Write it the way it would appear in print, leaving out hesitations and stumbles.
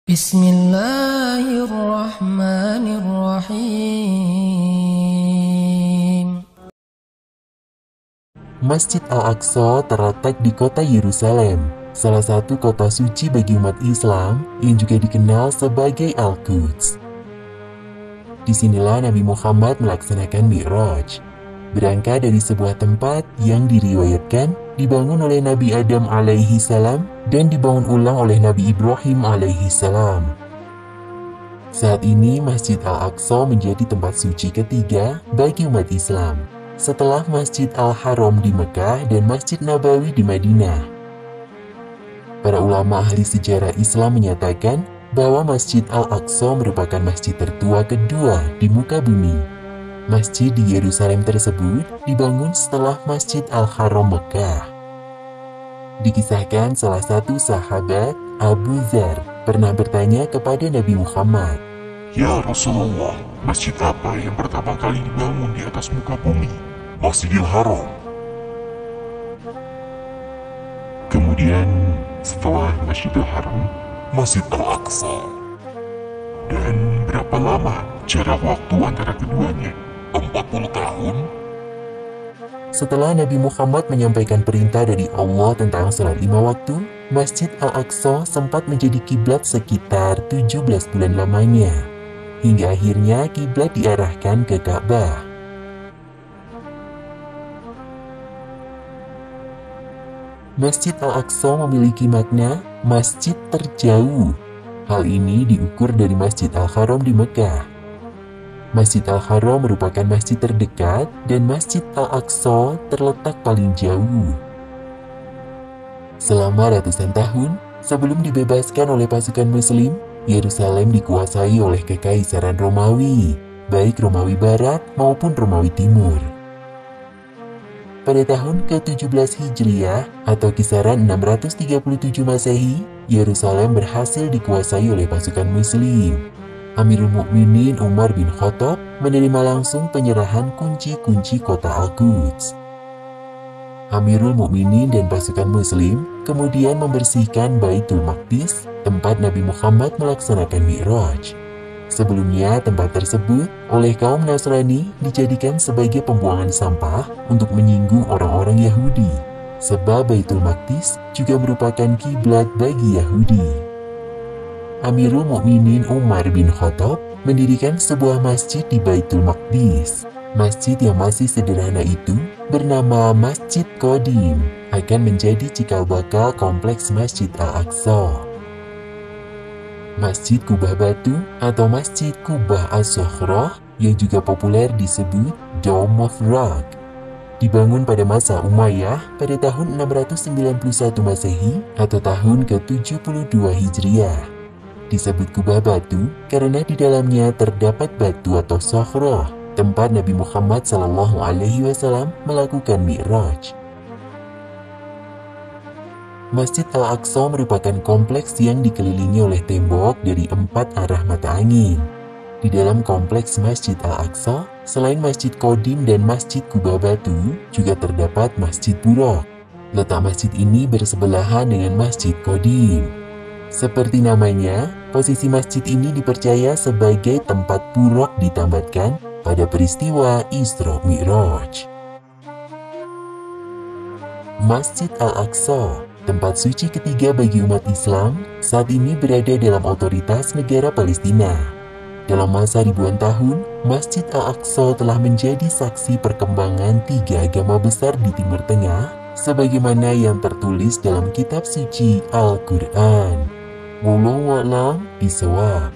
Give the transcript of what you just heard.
Bismillahirrahmanirrahim. Masjid Al-Aqsa terletak di kota Yerusalem, salah satu kota suci bagi umat Islam yang juga dikenal sebagai Al-Quds. Disinilah Nabi Muhammad melaksanakan Mi'raj, berangkat dari sebuah tempat yang diriwayatkan dibangun oleh Nabi Adam alaihi salam dan dibangun ulang oleh Nabi Ibrahim alaihi salam. Saat ini Masjid Al-Aqsa menjadi tempat suci ketiga bagi umat Islam, setelah Masjid Al-Haram di Mekah dan Masjid Nabawi di Madinah. Para ulama ahli sejarah Islam menyatakan bahwa Masjid Al-Aqsa merupakan masjid tertua kedua di muka bumi. Masjid di Yerusalem tersebut dibangun setelah Masjid Al-Haram Mekah. Dikisahkan salah satu sahabat, Abu Dzar, pernah bertanya kepada Nabi Muhammad, "Ya Rasulullah, masjid apa yang pertama kali dibangun di atas muka bumi?" "Masjidil Haram." Kemudian setelah Masjidil Haram, Masjid Al-Aqsa. Dan berapa lama jarak waktu antara keduanya? 40 tahun. Setelah Nabi Muhammad menyampaikan perintah dari Allah tentang salat 5 waktu, Masjid Al-Aqsa sempat menjadi kiblat sekitar 17 bulan lamanya, hingga akhirnya kiblat diarahkan ke Ka'bah. Masjid Al-Aqsa memiliki makna masjid terjauh. Hal ini diukur dari Masjid Al-Haram di Mekah. Masjid Al-Haram merupakan masjid terdekat dan Masjid Al-Aqsa terletak paling jauh. Selama ratusan tahun sebelum dibebaskan oleh pasukan Muslim, Yerusalem dikuasai oleh Kekaisaran Romawi, baik Romawi Barat maupun Romawi Timur. Pada tahun ke-17 Hijriah atau kisaran 637 Masehi, Yerusalem berhasil dikuasai oleh pasukan Muslim. Amirul Mukminin Umar bin Khattab menerima langsung penyerahan kunci-kunci kota Al-Quds. Amirul Mukminin dan pasukan Muslim kemudian membersihkan Baitul Maqdis, tempat Nabi Muhammad melaksanakan Mi'raj. Sebelumnya, tempat tersebut oleh kaum Nasrani dijadikan sebagai pembuangan sampah untuk menyinggung orang-orang Yahudi, sebab Baitul Maqdis juga merupakan kiblat bagi Yahudi. Amirul Mukminin Umar bin Khattab mendirikan sebuah masjid di Baitul Maqdis. Masjid yang masih sederhana itu bernama Masjid Qadim, akan menjadi cikal bakal kompleks Masjid Al-Aqsa. Masjid Kubah Batu atau Masjid Kubah As-Sukhrah yang juga populer disebut Dome of Rock, dibangun pada masa Umayyah pada tahun 691 Masehi atau tahun ke-72 Hijriah. Disebut Kubah Batu karena di dalamnya terdapat batu atau Sukhrah, tempat Nabi Muhammad SAW melakukan Mi'raj. Masjid Al-Aqsa merupakan kompleks yang dikelilingi oleh tembok dari 4 arah mata angin. Di dalam kompleks Masjid Al-Aqsa, selain Masjid Qadim dan Masjid Kubah Batu, juga terdapat Masjid Buraq. Letak masjid ini bersebelahan dengan Masjid Qadim. Seperti namanya, posisi masjid ini dipercaya sebagai tempat Buraq ditambatkan pada peristiwa Isra Mi'raj. Masjid Al-Aqsa, tempat suci ketiga bagi umat Islam, saat ini berada dalam otoritas negara Palestina. Dalam masa ribuan tahun, Masjid Al-Aqsa telah menjadi saksi perkembangan 3 agama besar di Timur Tengah, sebagaimana yang tertulis dalam kitab suci Al-Quran. Wallahu a'lam bishawab.